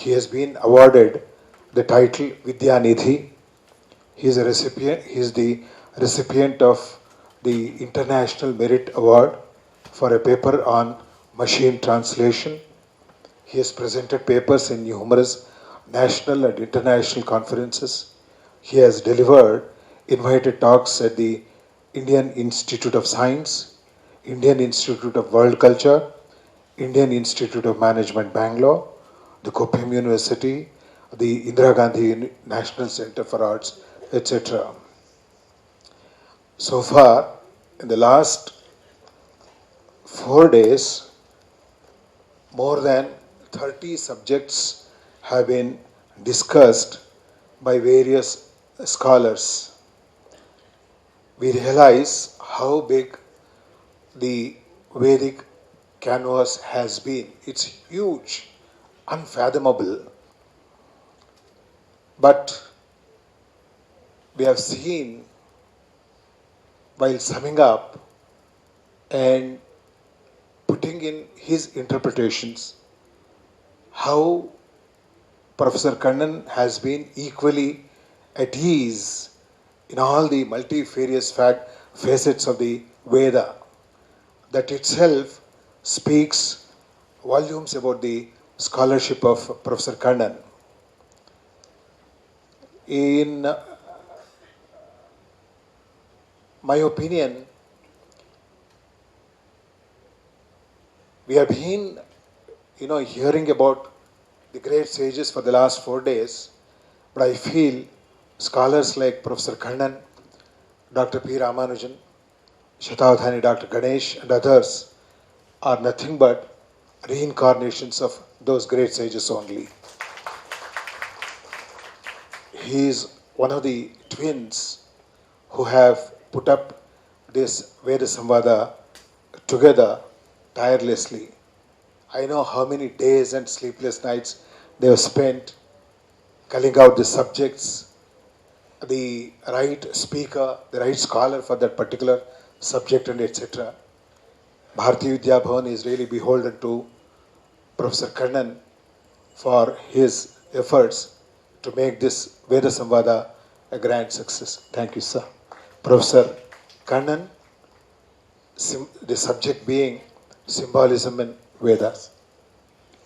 He has been awarded the title Vidyanidhi. He is the recipient of the International Merit Award for a paper on machine translation. He has presented papers in numerous national and international conferences. He has delivered invited talks at the Indian Institute of Science, Indian Institute of World Culture, Indian Institute of Management Bangalore, the Copium University, the Indira Gandhi National Center for Arts, etc. So far, in the last 4 days, more than 30 subjects have been discussed by various scholars. We realize how big the Vedic canvas has been. It's huge, unfathomable. But we have seen, while summing up and putting in his interpretations, how Professor Kannan has been equally at ease in all the multifarious facets of the Veda. That itself speaks volumes about the scholarship of Professor Kannan. In my opinion, we have been, hearing about the great sages for the last 4 days, but I feel scholars like Professor Kannan, Dr. P. Ramanujan, Shatabdhani Dr. Ganesh, and others are nothing but reincarnations of those great sages only. He is one of the twins who have put up this Veda Samvada together tirelessly. I know how many days and sleepless nights they have spent culling out the subjects, the right speaker, the right scholar for that particular subject, and etc. Bharati Vidya Bhavan is really beholden to Professor Kannan for his efforts to make this Veda Samvada a grand success. Thank you, sir. Professor Kannan, the subject being symbolism in Vedas.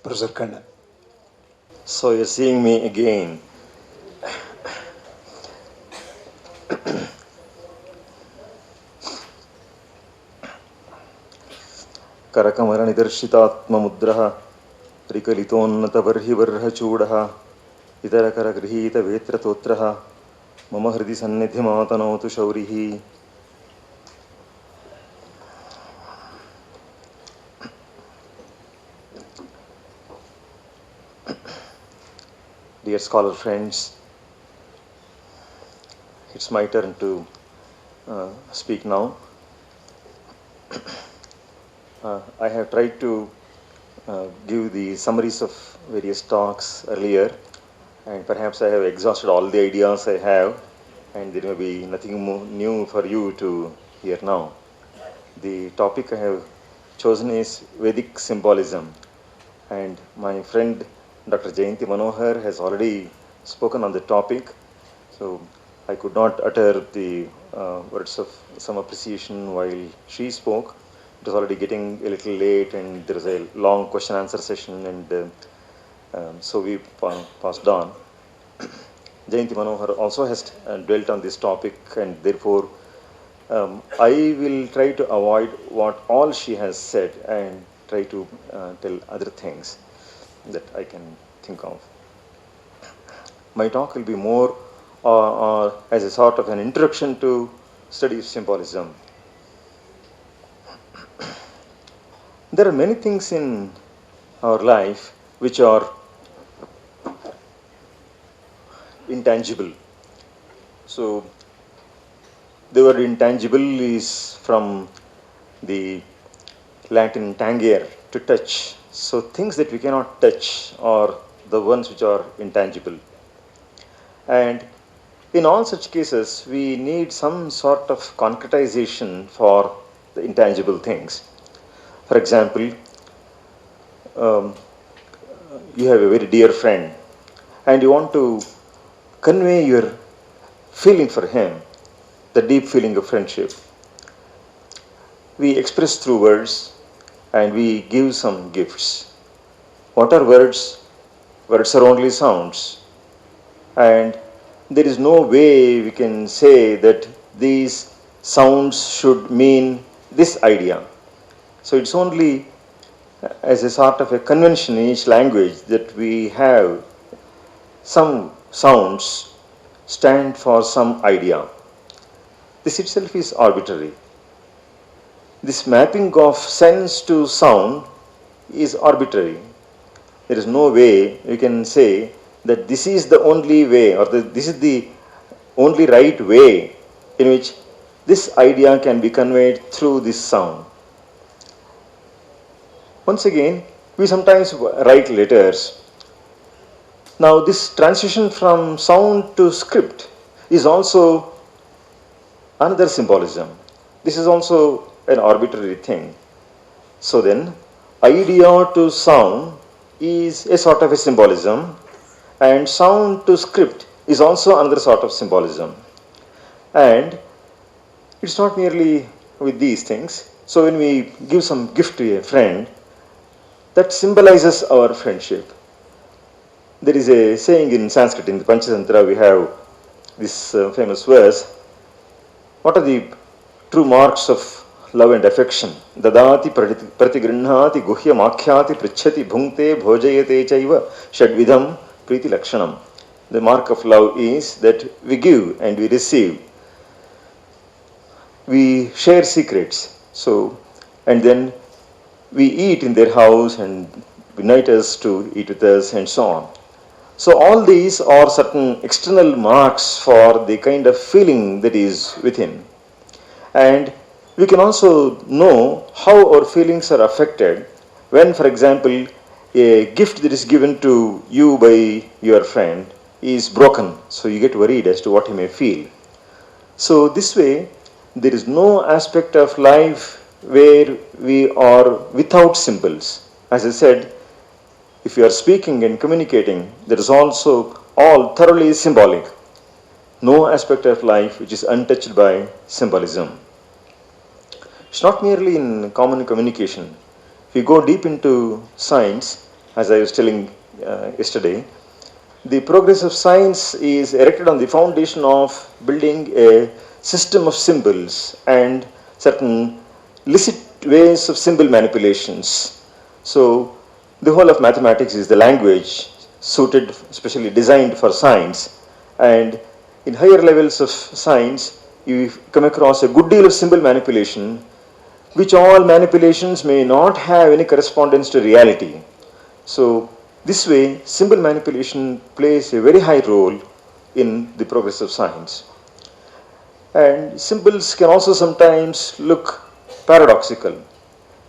Professor Kannan. So you're seeing me again. करकमलनिदर्शितात्ममुद्रः परिकलितोन्नतबर्हिबर्हचूडः इतरकरगृहीतवेत्रतोत्रः मम हृदि सन्निधिमातनोतु शौरिः. Dear scholar friends, it's my turn to speak now. I have tried to give the summaries of various talks earlier, and perhaps I have exhausted all the ideas I have, and there may be nothing more new for you to hear now. The topic I have chosen is Vedic symbolism, and my friend Dr. Jayanti Manohar has already spoken on the topic, so I could not utter the words of some appreciation while she spoke. It was already getting a little late, and there was a long question-answer session, and so we passed on. Jayanti Manohar also has dwelt on this topic, and therefore I will try to avoid what all she has said and try to tell other things that I can think of. My talk will be more as a sort of an introduction to study of symbolism. There are many things in our life which are intangible. So the word intangible is from the Latin tangere, to touch. So things that we cannot touch are the ones which are intangible. And in all such cases, we need some sort of concretization for the intangible things. For example, you have a very dear friend and you want to convey your feeling for him, the deep feeling of friendship. We express through words and we give some gifts. What are words? Words are only sounds. And there is no way we can say that these sounds should mean this idea. So it's only as a sort of a convention in each language that we have some sounds stand for some idea. This itself is arbitrary. This mapping of sense to sound is arbitrary. There is no way you can say that this is the only way or this is the only right way in which this idea can be conveyed through this sound. Once again, we sometimes write letters. Now, this transition from sound to script is also another symbolism. This is also an arbitrary thing. So then, idea to sound is a sort of a symbolism, and sound to script is also another sort of symbolism. And it's not merely with these things. So when we give some gift to a friend, that symbolizes our friendship. There is a saying in Sanskrit, in the Panchatantra, we have this famous verse. What are the true marks of love and affection? Dadati pratigrihnati guhya makhyati prichhati bhunkte bhojayate chaiva shadvidham priti lakshanam. The mark of love is that we give and we receive. We share secrets. So, and then we eat in their house and invite us to eat with us and so on. So all these are certain external marks for the kind of feeling that is within. And we can also know how our feelings are affected when, for example, a gift that is given to you by your friend is broken. So you get worried as to what he may feel. So this way, there is no aspect of life where we are without symbols. As I said, if you are speaking and communicating, that is also all thoroughly symbolic. No aspect of life which is untouched by symbolism. It's not merely in common communication. If you go deep into science, as I was telling yesterday, the progress of science is erected on the foundation of building a system of symbols and certain licit ways of symbol manipulations. So the whole of mathematics is the language suited, especially designed for science. And in higher levels of science, you come across a good deal of symbol manipulation, which all manipulations may not have any correspondence to reality. So this way, symbol manipulation plays a very high role in the progress of science. And symbols can also sometimes look paradoxical.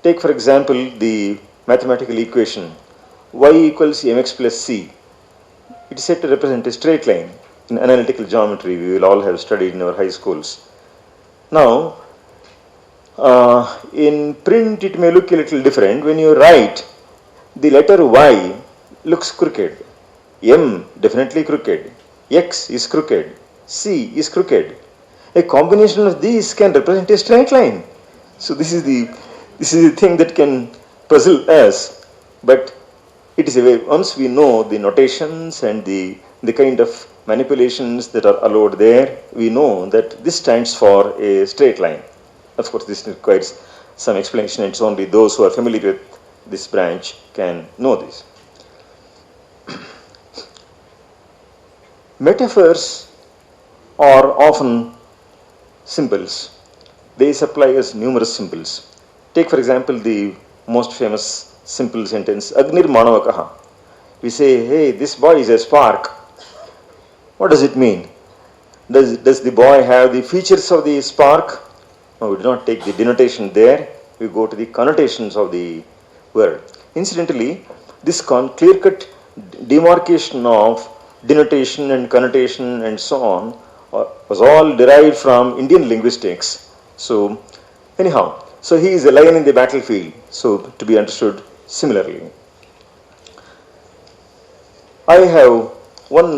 Take, for example, the mathematical equation y equals mx plus c. It is said to represent a straight line. In analytical geometry, we will all have studied in our high schools. Now, in print, it may look a little different. When you write, the letter y looks crooked. M definitely crooked. X is crooked. C is crooked. A combination of these can represent a straight line. So this is the thing that can puzzle us. But it is a way, once we know the notations and the kind of manipulations that are allowed there, we know that this stands for a straight line. Of course, this requires some explanation. It's only those who are familiar with this branch can know this. Metaphors are often symbols. They supply us numerous symbols. Take, for example, the most famous simple sentence, Agnir Manavakaha. We say, hey, this boy is a spark. What does it mean? Does the boy have the features of the spark? No, we do not take the denotation there. We go to the connotations of the word. Incidentally, this clear-cut demarcation of denotation and connotation and so on was all derived from Indian linguistics. So, anyhow, so he is a lion in the battlefield, so to be understood similarly. I have one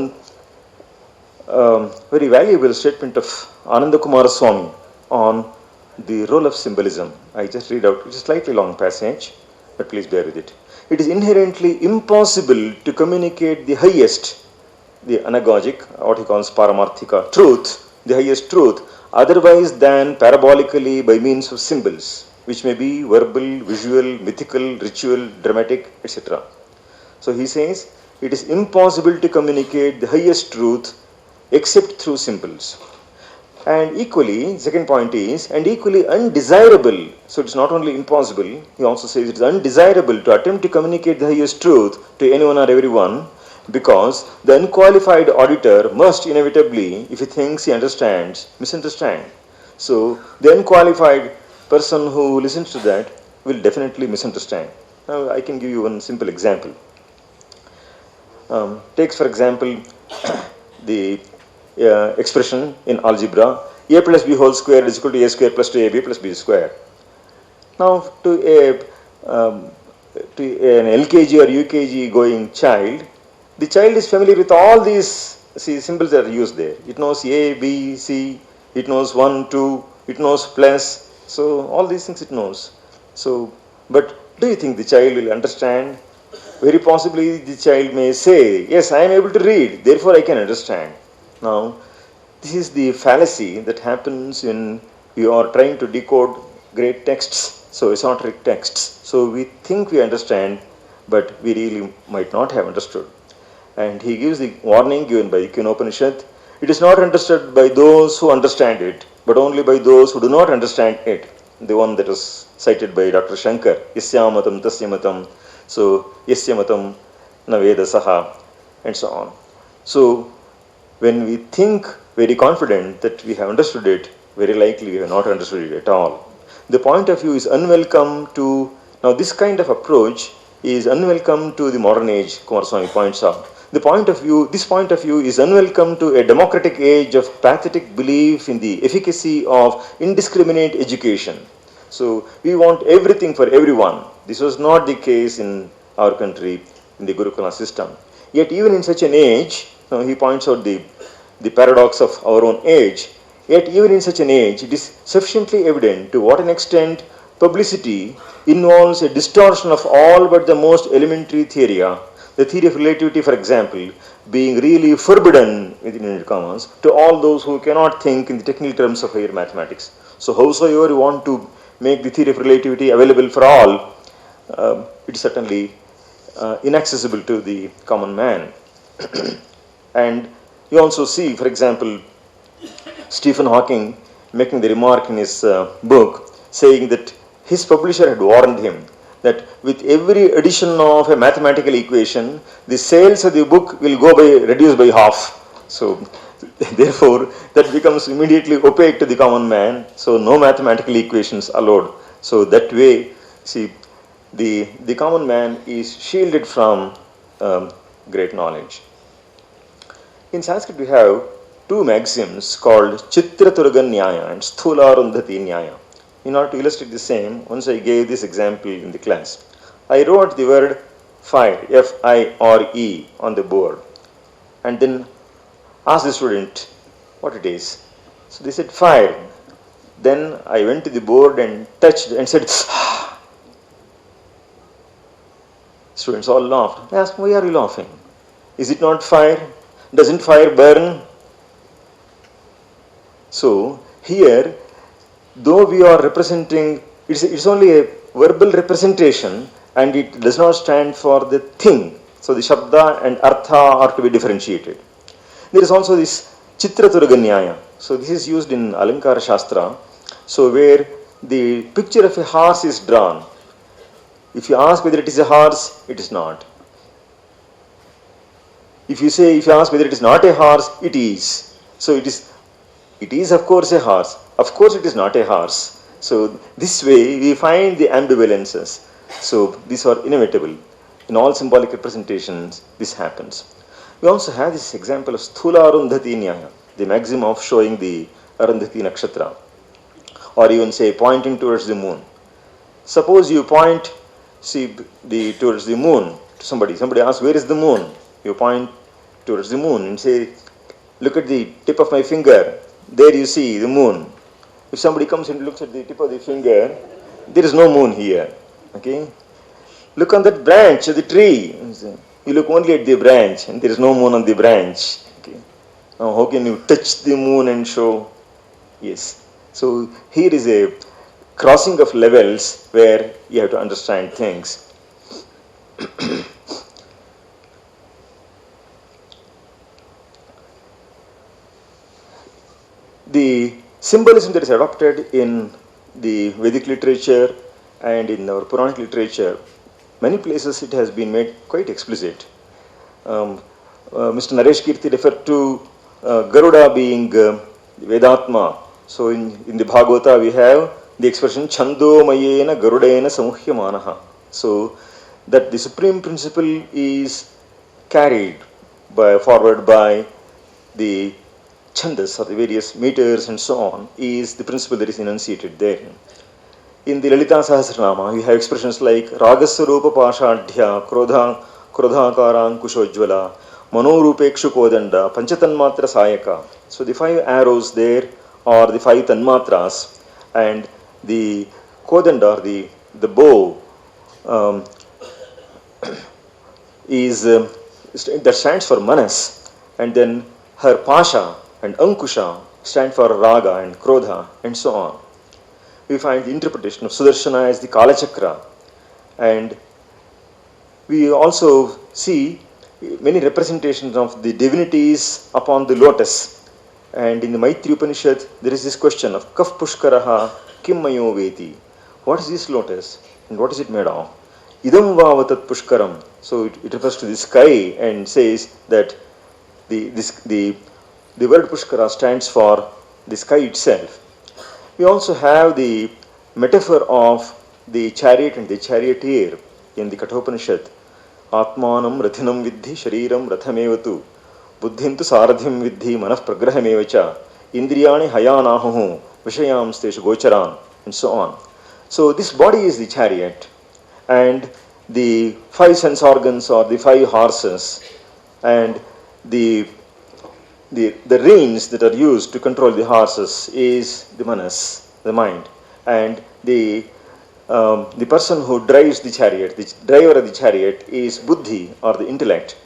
very valuable statement of Ananda Kumara Swami on the role of symbolism. I just read out, it's a slightly long passage, but please bear with it. It is inherently impossible to communicate the highest, the anagogic, what he calls paramarthika, truth, the highest truth, otherwise than parabolically by means of symbols, which may be verbal, visual, mythical, ritual, dramatic, etc. So he says, it is impossible to communicate the highest truth except through symbols. And equally, second point is, and equally undesirable, so it's not only impossible, he also says it's undesirable to attempt to communicate the highest truth to anyone or everyone, because the unqualified auditor must inevitably, if he thinks he understands, misunderstand. So the unqualified person who listens to that will definitely misunderstand. Now I can give you one simple example. Takes for example the expression in algebra, a plus b whole square is equal to a square plus 2ab plus b square. Now to an LKG or UKG going child, the child is familiar with all these symbols that are used there. It knows a, b, c, it knows 1, 2, it knows plus, so all these things it knows. So, but do you think the child will understand? Very possibly the child may say, yes, I am able to read, therefore I can understand. Now, this is the fallacy that happens when you are trying to decode great texts, so esoteric texts. So we think we understand, but we really might not have understood. And he gives the warning given by Upanishad, it is not understood by those who understand it, but only by those who do not understand it. The one that was cited by Dr. Shankar, Yasyamatam Tasyamatam, so Yasyamatam Naveda Saha, and so on. So when we think very confident that we have understood it, very likely we have not understood it at all. The point of view is unwelcome to, now this kind of approach is unwelcome to the modern age, Kumaraswamy points out. This point of view is unwelcome to a democratic age of pathetic belief in the efficacy of indiscriminate education. So we want everything for everyone. This was not the case in our country, in the Gurukula system. Yet even in such an age, he points out the paradox of our own age, yet even in such an age, it is sufficiently evident to what an extent publicity involves a distortion of all but the most elementary theory. The theory of relativity, for example, being really forbidden, within inverted commas, to all those who cannot think in the technical terms of higher mathematics. So howsoever you want to make the theory of relativity available for all, it is certainly inaccessible to the common man. And you also see, for example, Stephen Hawking making the remark in his book, saying that his publisher had warned him that with every addition of a mathematical equation, the sales of the book will reduce by half. So therefore, that becomes immediately opaque to the common man. So no mathematical equations allowed. So that way, see, the common man is shielded from great knowledge. In Sanskrit, we have two maxims called Chitraturga Nyaya and Sthularundhati Nyaya. In order to illustrate the same, once I gave this example in the class. I wrote the word fire, F-I-R-E, on the board, and then asked the student what it is. So they said fire. Then I went to the board and touched and said, students all laughed. I asked, why are you laughing? Is it not fire? Doesn't fire burn? So here, though we are representing, it's only a verbal representation and it does not stand for the thing. So the Shabda and Artha are to be differentiated. There is also this Chitraturga Nyaya. So this is used in Alankara Shastra. So where the picture of a horse is drawn. If you ask whether it is a horse, it is not. If you ask whether it is not a horse, it is. So it is of course a horse. Of course it is not a horse. So this way we find the ambivalences. So these are inevitable. In all symbolic representations, this happens. We also have this example of Sthula Arundhati Nyaya, the maxim of showing the Arundhati Nakshatra, or even say pointing towards the moon. Suppose you point towards the moon to somebody. Somebody asks, where is the moon? You point towards the moon and say, look at the tip of my finger. There you see the moon. If somebody comes and looks at the tip of the finger, there is no moon here. Okay? Look on that branch of the tree. You look only at the branch and there is no moon on the branch. Okay? Now how can you touch the moon and show? Yes. So here is a crossing of levels where you have to understand things. The symbolism that is adopted in the Vedic literature and in our Puranic literature, many places it has been made quite explicit. Mr. Naresh Kirti referred to Garuda being Vedatma. So in the Bhagavata we have the expression Chando Mayena Garudena Samuhyamanaha. So that the supreme principle is carried forward by the chandas or the various meters and so on is the principle that is enunciated there. In the Lalita Sahasranama, you have expressions like Ragaswarupa Pashadhya, Krodhakarang Kushojvala, Manorupekshu Kodanda, Panchatanmatra Sayaka. So the 5 arrows there are the 5 tanmatras, and the Kodanda or the bow is that stands for Manas, and then her Pasha and Ankusha stand for Raga and Krodha and so on. We find the interpretation of Sudarshana as the Kala Chakra, and we also see many representations of the divinities upon the lotus. And in the Maitri Upanishad, there is this question of Kaf Pushkaraha Kim Mayo Veti. What is this lotus and what is it made of? Idam Vavatat Pushkaram. So it refers to the sky and says that the word Pushkara stands for the sky itself. We also have the metaphor of the chariot and the charioteer in the Kathopanishad. Atmanam rathinam vidhi shariram rathamevatu buddhintu saradhyam vidhi manah pragrahamevacha indriyani hayanahu vishayam steshu gocharan and so on. So this body is the chariot, and the 5 sense organs are the 5 horses, and the reins that are used to control the horses is the manas, the mind, and the person who drives the chariot, the driver of the chariot is buddhi or the intellect,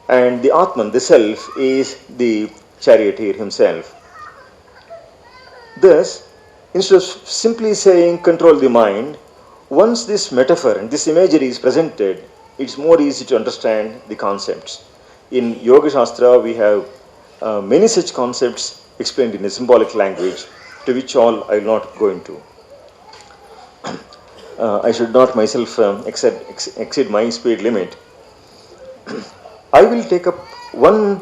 and the Atman, the self, is the charioteer himself. Thus, instead of simply saying control the mind, once this metaphor and this imagery is presented, it's more easy to understand the concepts. In Yoga Shastra, we have many such concepts explained in a symbolic language, to which all I will not go into. I should not myself exceed my speed limit. I will take up one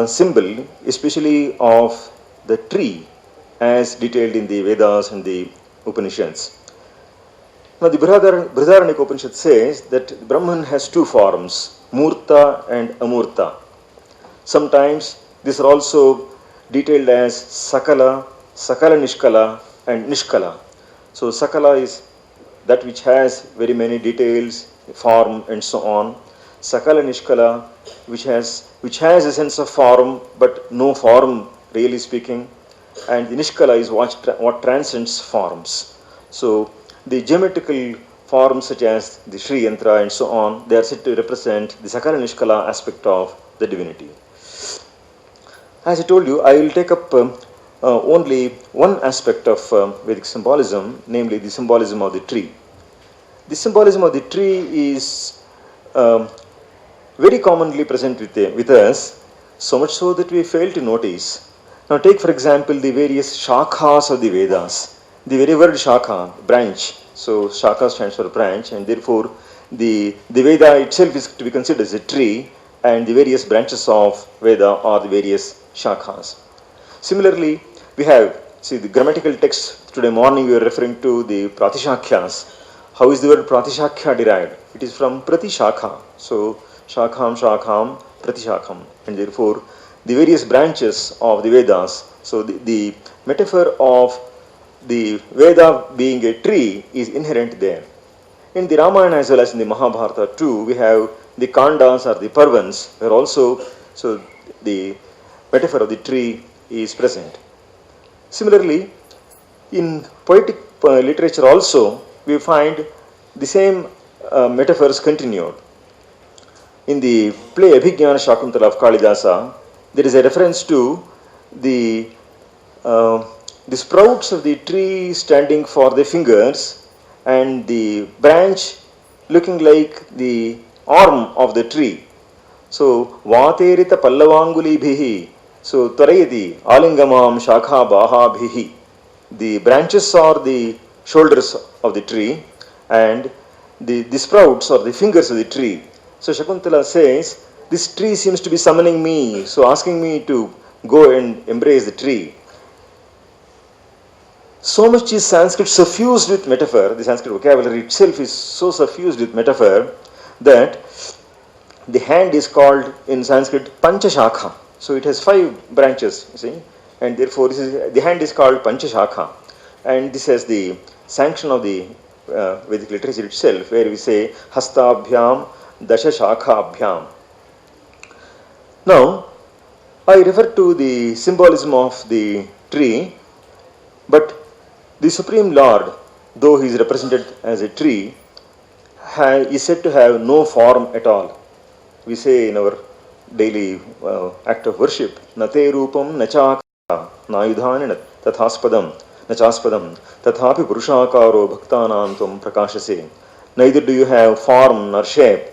symbol, especially of the tree, as detailed in the Vedas and the Upanishads. Now, the Brihadaranyaka Upanishad says that Brahman has 2 forms, Murta and Amurta. Sometimes these are also detailed as Sakala, Sakala Nishkala, and Nishkala. So Sakala is that which has very many details, form and so on. Sakala Nishkala, which has a sense of form but no form really speaking. And the Nishkala is what transcends forms. So the geometrical forms such as the Sri Yantra and so on, they are said to represent the Sakala Nishkala aspect of the divinity. As I told you, I will take up only one aspect of Vedic symbolism, namely the symbolism of the tree. The symbolism of the tree is very commonly present with us, so much so that we fail to notice. Now take for example the various shakhas of the Vedas. The very word shakha, branch, so shakha stands for branch, and therefore the Veda itself is to be considered as a tree, and the various branches of Veda are the various shakhas. Similarly, we have, the grammatical text today morning we were referring to the Pratishakyas. How is the word Pratishakya derived? It is from Pratishakha. So, Shakham, Pratishakham. And therefore, the various branches of the Vedas, so the metaphor of the Veda being a tree is inherent there. In the Ramayana as well as in the Mahabharata too, we have the kandas or the parvans were also, so the metaphor of the tree is present. Similarly, in poetic literature also, we find the same metaphors continued. In the play Abhigyana Shakuntala of Kalidasa, there is a reference to the, the sprouts of the tree standing for the fingers and the branch looking like the arm of the tree. So, Vaterita Pallavanguli Bhihi, so Tarayati Alingamam Shakha Baha Bhihi. The branches are the shoulders of the tree and the sprouts are the fingers of the tree. So Shakuntala says, this tree seems to be summoning me, so asking me to go and embrace the tree. So much is Sanskrit suffused with metaphor, the Sanskrit vocabulary itself is so suffused with metaphor that the hand is called in Sanskrit Panchashakha. So it has 5 branches, you see, and therefore the hand is called Panchashakha. And this has the sanction of the Vedic literature itself, where we say Hastabhyam Dasha Shakhabhyam. Now, I refer to the symbolism of the tree, but the Supreme Lord, though he is represented as a tree, is said to have no form at all. We say in our daily act of worship, Nate Rupam Nachaka Nayudhani Tathaspadam Nachaspadam Tathapi Purushakaro Bhaktanam Tvam Prakashase. Neither do you have form nor shape,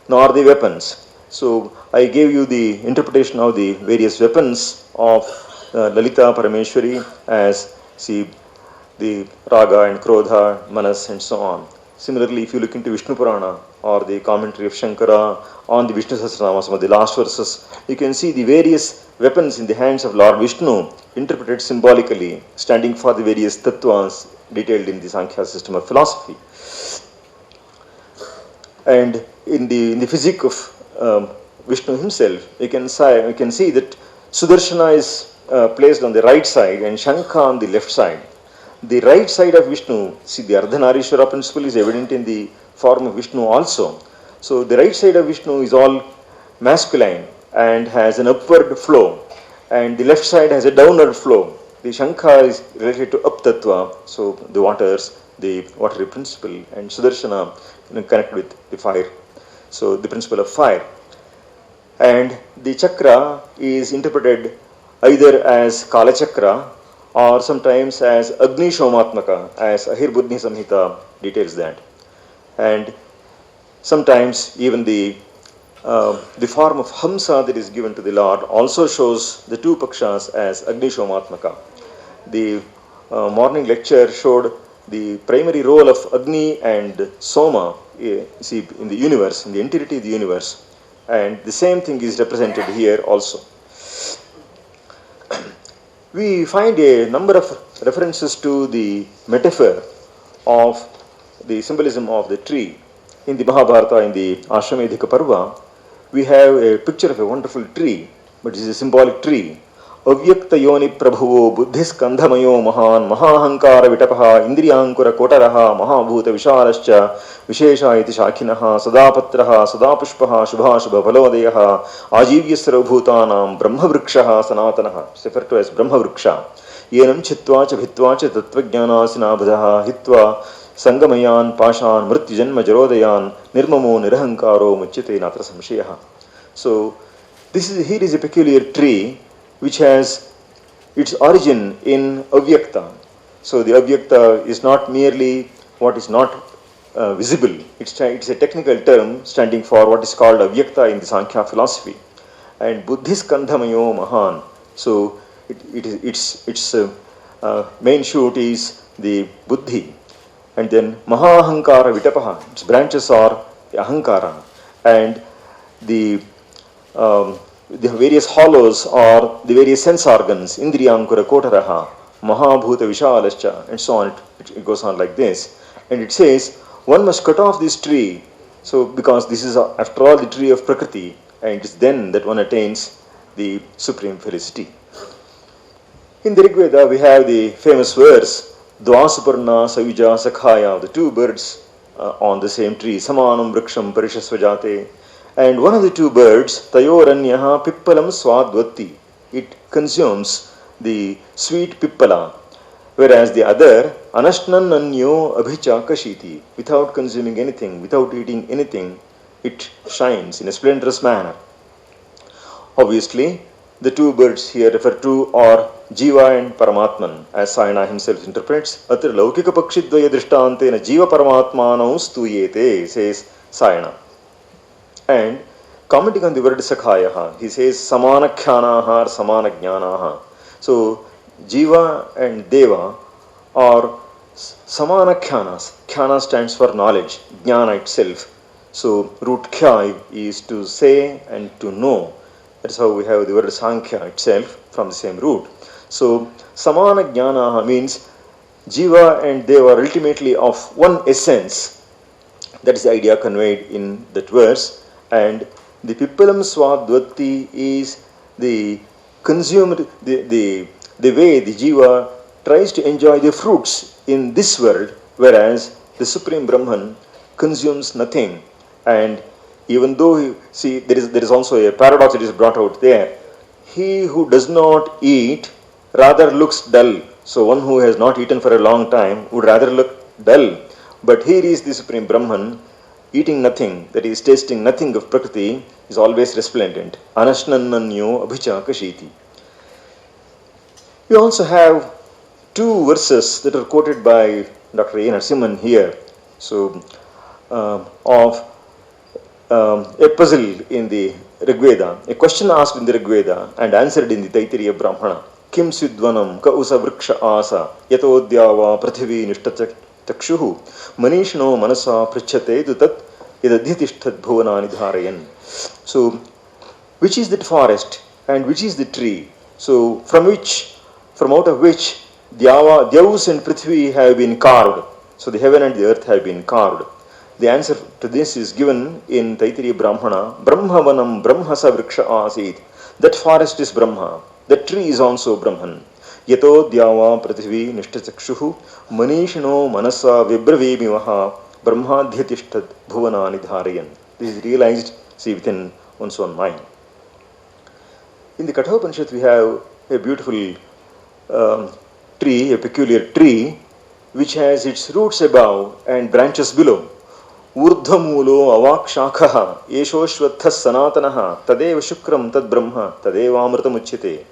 nor the weapons. So I gave you the interpretation of the various weapons of Lalita Parameshwari as see the Raga and Krodha, Manas and so on. Similarly, if you look into Vishnu Purana or the commentary of Shankara on the Vishnu Sahasranama, some of the last verses, you can see the various weapons in the hands of Lord Vishnu interpreted symbolically, standing for the various tattvas detailed in the Sankhya system of philosophy. And in the physique of Vishnu himself, you can see that Sudarshana is placed on the right side and Shankha on the left side. The right side of Vishnu, see the Ardhanarishwara principle is evident in the form of Vishnu also. So the right side of Vishnu is all masculine and has an upward flow, and the left side has a downward flow. The Shankha is related to up tattva, so the waters, the watery principle, and Sudarshana connected with the fire, so the principle of fire. And the chakra is interpreted either as Kala Chakra or sometimes as Agni Shomatmaka, as Ahir Buddhi Samhita details that. And sometimes even the form of Hamsa that is given to the Lord also shows the 2 pakshas as Agni Shomatmaka. The morning lecture showed the primary role of Agni and Soma see, in the universe, in the entirety of the universe. And the same thing is represented here also. We find a number of references to the metaphor of the symbolism of the tree. In the Mahabharata, in the Ashramedhika Parva, we have a picture of a wonderful tree, but it is a symbolic tree. Avyakta yoni prabhuvo buddhis kandhamayo mahan mahahankara vitapaha indriyankura kotaraha mahabhuta vishalascha vishesha iti shakhinaha sadapatraha sadapushpaha shubhashubha bhalodayaha ajivyasra bhutanam brahmavrikshaha sanatanaha, referred to as brahmavriksha. Yenam chitva cha bhitva cha tattvajnanasina bhadaha hitva sangamayan pashan mrityajanma jarodayan nirmamo nirahankaro muchyate natra samshayaha. So here is a peculiar tree which has its origin in Avyakta. So the Avyakta is not merely what is not visible. It's a technical term standing for what is called Avyakta in the Sankhya philosophy. And Buddhis Kandhamayo Mahan. So its main shoot is the Buddhi. And then Mahahankara Vitapaha. Its branches are the Ahankara. And the various hollows are the various sense organs, Indriyankura Kotaraha, Mahabhuta Vishalascha, and so on. It goes on like this. And it says, one must cut off this tree, so because this is after all the tree of Prakriti, and it is then that one attains the supreme felicity. In the Rig Veda, we have the famous verse, Dvasuparna Savija Sakhaya, the 2 birds on the same tree, Samanam Vriksham Parishasvajate. And one of the two birds, Tayoranyaha Pippalam Swadvati, it consumes the sweet pippala, whereas the other, Anashnan Anyo Abhichakashiti, without consuming anything, without eating anything, it shines in a splendorous manner. Obviously, the two birds here refer to are Jiva and Paramatman, as Sayana himself interprets. Atra Laukika Pakshidvaya Drishtantena Jiva Paramatmanau Stuyete, says Sayana. And commenting on the word Sakhayaha, he says Samanakhyanaha or Samanajnanaha. So, Jiva and Deva are Samanakyanas. Khyana stands for knowledge, Jnana itself. So, root Kya is to say and to know. That's how we have the word Sankhya itself from the same root. So, Samana Jnana means Jiva and Deva are ultimately of one essence. That is the idea conveyed in that verse. And the Pippalam Swadvati is the consumed, the way the Jiva tries to enjoy the fruits in this world, whereas the Supreme Brahman consumes nothing. And even though, there is also a paradox that is brought out there. He who does not eat rather looks dull. So one who has not eaten for a long time would rather look dull. But here is the Supreme Brahman eating nothing, that is tasting nothing of Prakriti, is always resplendent. Anashnannanyo abhichakashiti. We also have two verses that are quoted by Dr. A. Narasimhan here. So, of a puzzle in the Rigveda, a question asked in the Rigveda and answered in the Taittiriya Brahmana. Kim Sidvanam ka usa vriksha asa yatodyava prithivi nishtatakshuhu manishno manasa prichate dutat yadadhyatishtat bhuvanani dharayan. So, which is that forest and which is the tree? So, from out of which Dyavus and Prithvi have been carved. So, the heaven and the earth have been carved. The answer to this is given in Taittiriya Brahmana. Brahmavanam brahmasa vriksha asit. That forest is Brahma. That tree is also Brahman. Yato dyava prithvi nishtatakshuhu manishino manasa vibravimivaha brahmadhyatishtat bhuvanani dharayan. This is realized, within one's own mind. In the Kathopanishad we have a beautiful tree, a peculiar tree, which has its roots above and branches below. Urdhamulo avakshakha yeshoshvathas sanatanaha tadeva shukram tad brahma tadeva amritam uchyate.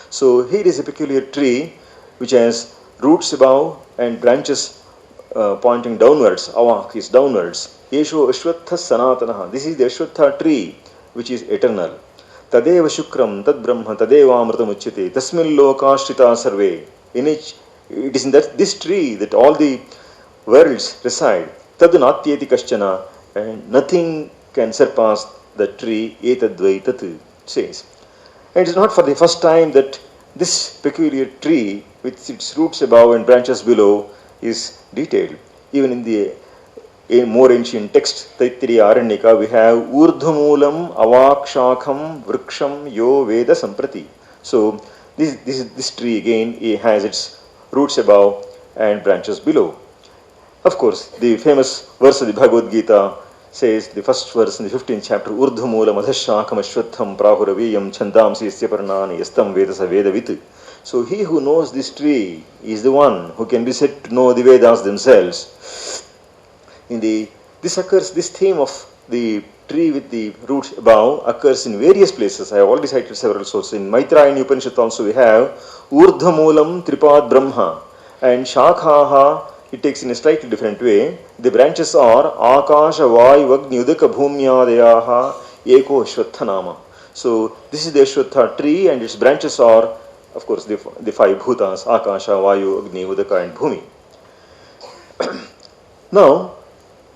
So here is a peculiar tree which has roots above and branches pointing downwards. Avak is downwards. Yeshoshvathas sanatanaha. This is the Ashwatha tree which is eternal. Tadeva shukram tad brahma tadeva amritam uchyate. Tasmin lokashrita sarve. In which it is in this tree that all the worlds reside. Tadunatyeti kaschana, and nothing can surpass the tree, etadvai tat, says. And it is not for the first time that this peculiar tree, with its roots above and branches below, is detailed. Even in the more ancient text, Taittiriya Aranyaka, we have Urdhamulam Avakshakam Vriksham Yo Veda Samprati. So, this tree again has its roots above and branches below. Of course, the famous verse of the Bhagavad Gita says, the first verse in the 15th chapter, Urdhamula madhashakam ashwatham prahuraviyam chandamsi yastyaparnani yastam vedasa vedavit. So he who knows this tree is the one who can be said to know the Vedas themselves. This theme of the tree with the roots above occurs in various places. I have already cited several sources. In Maitrayani Upanishad also we have Urdhamulam Tripad Brahma, and Shakhaha it takes in a slightly different way. The branches are Akasha Vayu Agni Udaka Bhumyadeyaha Eko Ashwathanama. So this is the Ashwatha tree and its branches are, of course, the five bhutas, Akasha, Vayu, Agni, Udaka and Bhumi. Now,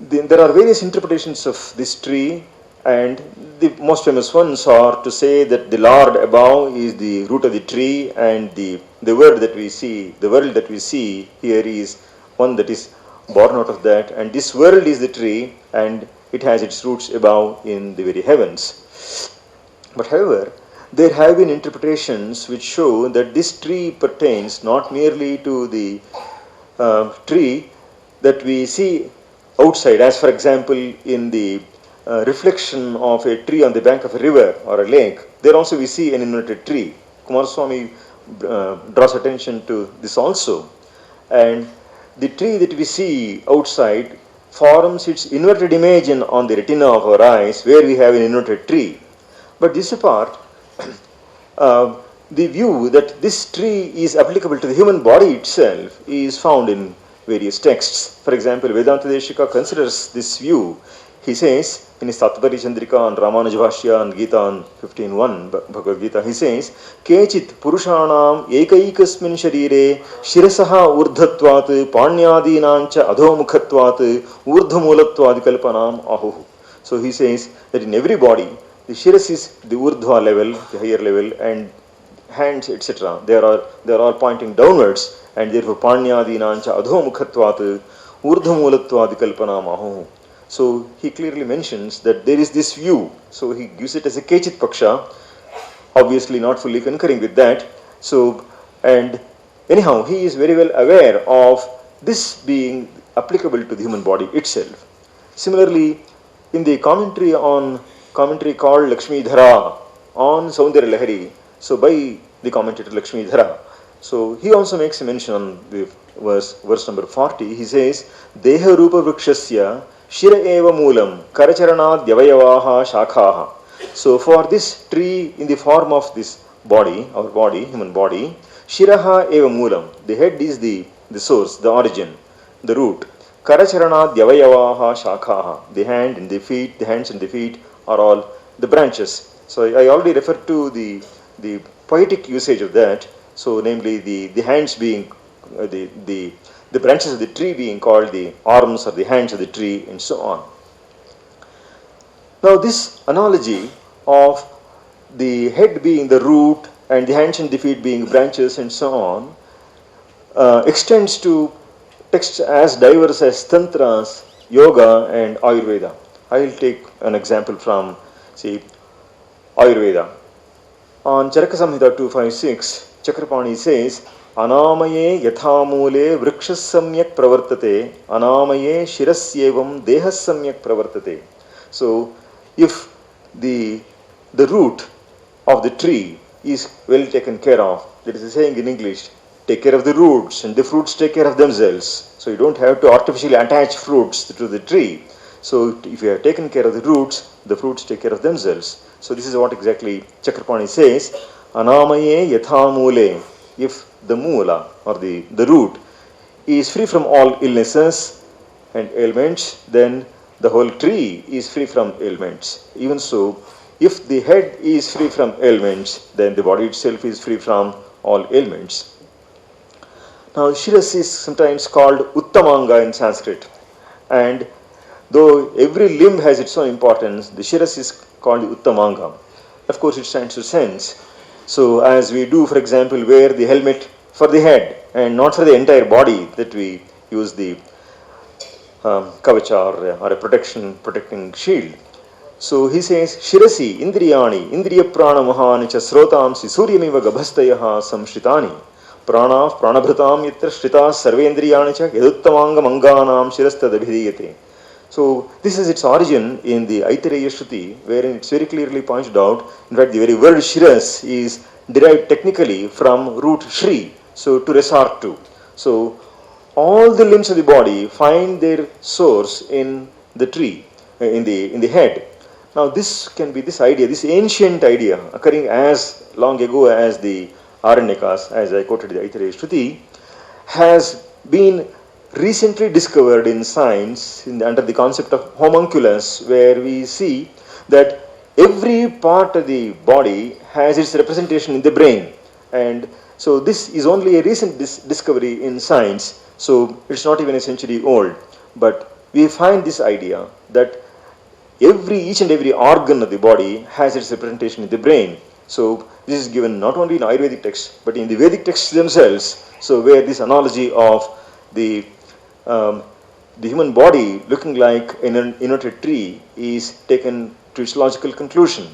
there are various interpretations of this tree, and the most famous ones are to say that the Lord above is the root of the tree, and the world that we see here is one that is born out of that, and this world is the tree, and it has its roots above in the very heavens. But however, there have been interpretations which show that this tree pertains not merely to the tree that we see outside, as for example in the reflection of a tree on the bank of a river or a lake, there also we see an inverted tree. Kumaraswamy draws attention to this also. And the tree that we see outside forms its inverted image on the retina of our eyes, where we have an inverted tree. But this apart, the view that this tree is applicable to the human body itself is found in various texts. For example, Vedanta Deshika considers this view. He says in his Tatpari Chandrika and Ramanuja Bhashya and Gita on 15.1 Bhagavad Gita, he says, Kechit Purushanam Ekaikasmin Sharire Shirasaha Urdhatvat Panyadinancha Adhomukhatvat Urdhamulatvad Kalpanam Ahu. So he says that in every body, the Shiras is the Urdhva level, the higher level, and hands, etc. They are all pointing downwards, and therefore Panyadinancha Adhomukhatvat Urdhamulatvad Kalpanam Ahu. So he clearly mentions that there is this view. So he gives it as a Kechit Paksha, obviously not fully concurring with that. So, and anyhow, he is very well aware of this being applicable to the human body itself. Similarly, in the commentary called Lakshmi Dhara on Saundarya Lahari, so by the commentator Lakshmi Dhara, so he also makes a mention on the verse number 40. He says, Deha Rupa Vrikshasya Shira eva moolam karacharana dyavayavaha shakhaha. So for this tree in the form of this body, our body, human body, Shiraha eva moolam, the head is the source, the origin, the root. Karacharana dyavayavaha shakhaha, the hands and the feet are all the branches. So I already referred to the poetic usage of that. So namely the hands being the branches of the tree being called the arms or the hands of the tree, and so on. Now this analogy of the head being the root and the hands and the feet being branches and so on extends to texts as diverse as Tantras, Yoga and Ayurveda. I will take an example from, Ayurveda. On Charaka Samhita 256, Chakrapani says, Anamaye yathamule vrikshas samyak pravartate, anamaye shirasyevam dehas samyak pravartate. So, if the root of the tree is well taken care of, that is a saying in English, take care of the roots and the fruits take care of themselves. So, you don't have to artificially attach fruits to the tree. So, if you have taken care of the roots, the fruits take care of themselves. So, this is what exactly Chakrapani says, Anamaye yathamule, if the moola or the root is free from all illnesses and ailments, then the whole tree is free from ailments. Even so, if the head is free from ailments, then the body itself is free from all ailments. Now, Shiras is sometimes called Uttamanga in Sanskrit, and though every limb has its own importance, the Shiras is called Uttamanga. Of course, it stands to sense. So, as we do, for example, wear the helmet for the head and not for the entire body, that we use the kavacha or a protecting shield. So he says, Shirasi indriyani indriya prana mahani cha srotamsi suryamiva gabhastayaha samshritani prana pranabhrutam yatra shrita sarvendriyani cha yaduttamanga manganam shirastadabhidiyate. So this is its origin in the Aitareya Shruti, wherein it's very clearly pointed out. In fact, the very word Shiras is derived technically from root Shri, so to resort to. So all the limbs of the body find their source in the tree, in the head. Now this can be this idea, this ancient idea occurring as long ago as the Aranyakas, as I quoted the Aitareya Shruti, has been recently discovered in science under the concept of homunculus, where we see that every part of the body has its representation in the brain. And so this is only a recent discovery in science, so it's not even a century old. But we find this idea that each and every organ of the body has its representation in the brain. So this is given not only in Ayurvedic texts, but in the Vedic texts themselves. So where this analogy of the human body looking like an inverted tree is taken to its logical conclusion.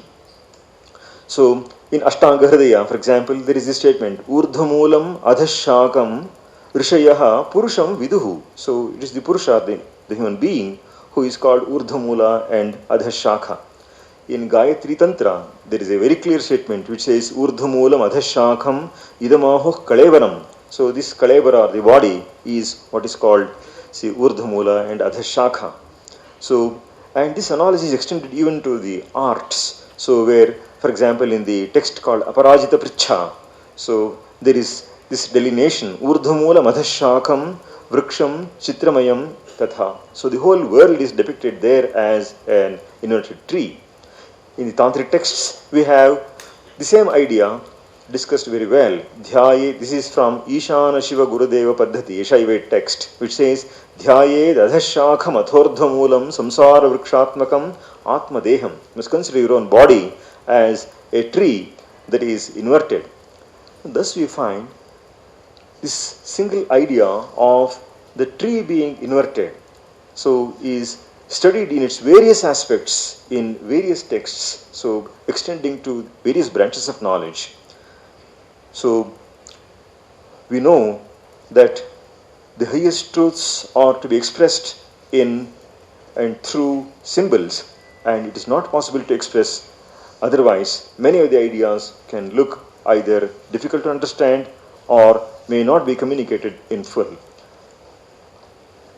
So in Ashtanga Hridaya, for example, there is this statement, Urdhamulam adhashakam rishayaha purusham viduhu. So it is the Purusha, the human being, who is called Urdhvamula and Adhashakha. In Gayatri Tantra, there is a very clear statement which says Urdhvamulam Adhashakham Idamaho Kalevaram. So this Kalevara, or the body, is what is called Urdhvamula and Adhashakha. So, and this analogy is extended even to the arts. So where, for example, in the text called Aparajita Pricha, so there is this delineation, Urdhvamula Madhashakam Vriksham Chitramayam Tatha. So the whole world is depicted there as an inverted tree. In the Tantric texts, we have the same idea discussed very well. Dhyaye, this is from Ishana Shiva Gurudeva Paddhati, Shaiva text, which says, Dhyaye Adhashakam Athordhamulam Samsara Vrikshatmakam Atma Deham. You must consider your own body as a tree that is inverted. Thus we find this single idea of the tree being inverted, so is studied in its various aspects in various texts, so extending to various branches of knowledge. So we know that the highest truths are to be expressed in and through symbols, and it is not possible to express otherwise. Many of the ideas can look either difficult to understand or may not be communicated in full.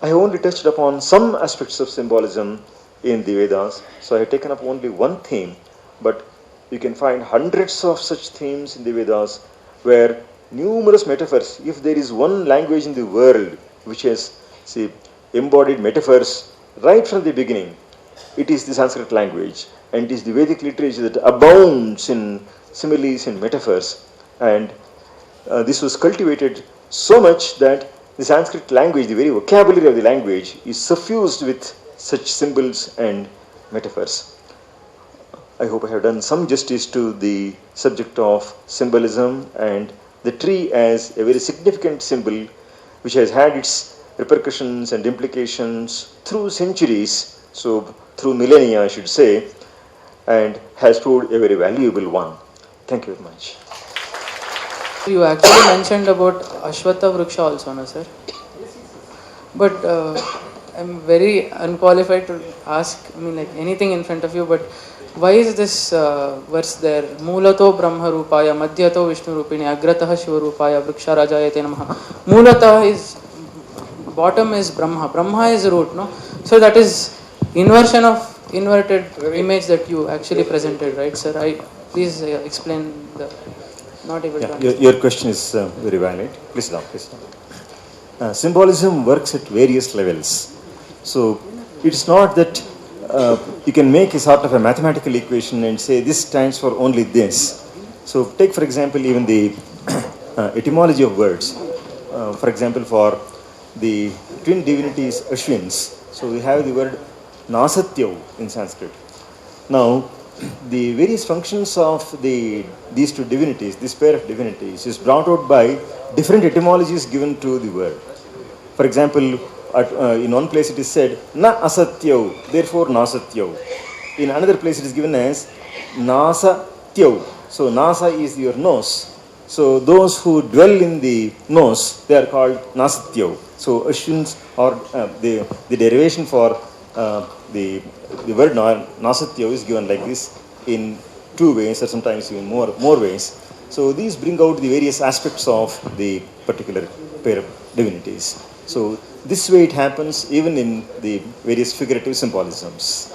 I have only touched upon some aspects of symbolism in the Vedas, so I have taken up only one theme, but you can find hundreds of such themes in the Vedas where numerous metaphors, if there is one language in the world which has embodied metaphors right from the beginning, it is the Sanskrit language, and it is the Vedic literature that abounds in similes and metaphors, and this was cultivated so much that the Sanskrit language, the very vocabulary of the language, is suffused with such symbols and metaphors. I hope I have done some justice to the subject of symbolism and the tree as a very significant symbol which has had its repercussions and implications through centuries, so through millennia I should say, and has proved a very valuable one. Thank you very much. You actually mentioned about Ashwatha Vriksha also, no sir? But I'm very unqualified to ask, anything in front of you, but why is this verse there? Mulato Brahma Rupaya, Madhyato Vishnu Rupini, Agrataha Shiva Rupaya, Vriksha Rajayate Namaha. Mulata is, bottom is Brahma. Brahma is root, no? So that is inversion of inverted image that you actually presented, right sir? Please explain the... Not able to understand. Your question is very valid. Please down, please down. Symbolism works at various levels. So it's not that you can make a sort of a mathematical equation and say this stands for only this. So take for example even the etymology of words. For example, for the twin divinities Ashwins, so we have the word Nasatyav in Sanskrit. Now the various functions of these two divinities, this pair of divinities, is brought out by different etymologies given to the word. For example, in one place it is said, Na asatyav, therefore nasatyav. In another place it is given as nasatyav. So nasa is your nose. So those who dwell in the nose, they are called nasatyav. So Ashwins, or the derivation for the word nasatyav is given like this in two ways, or sometimes even more ways. So these bring out the various aspects of the particular pair of divinities. So this way it happens even in the various figurative symbolisms.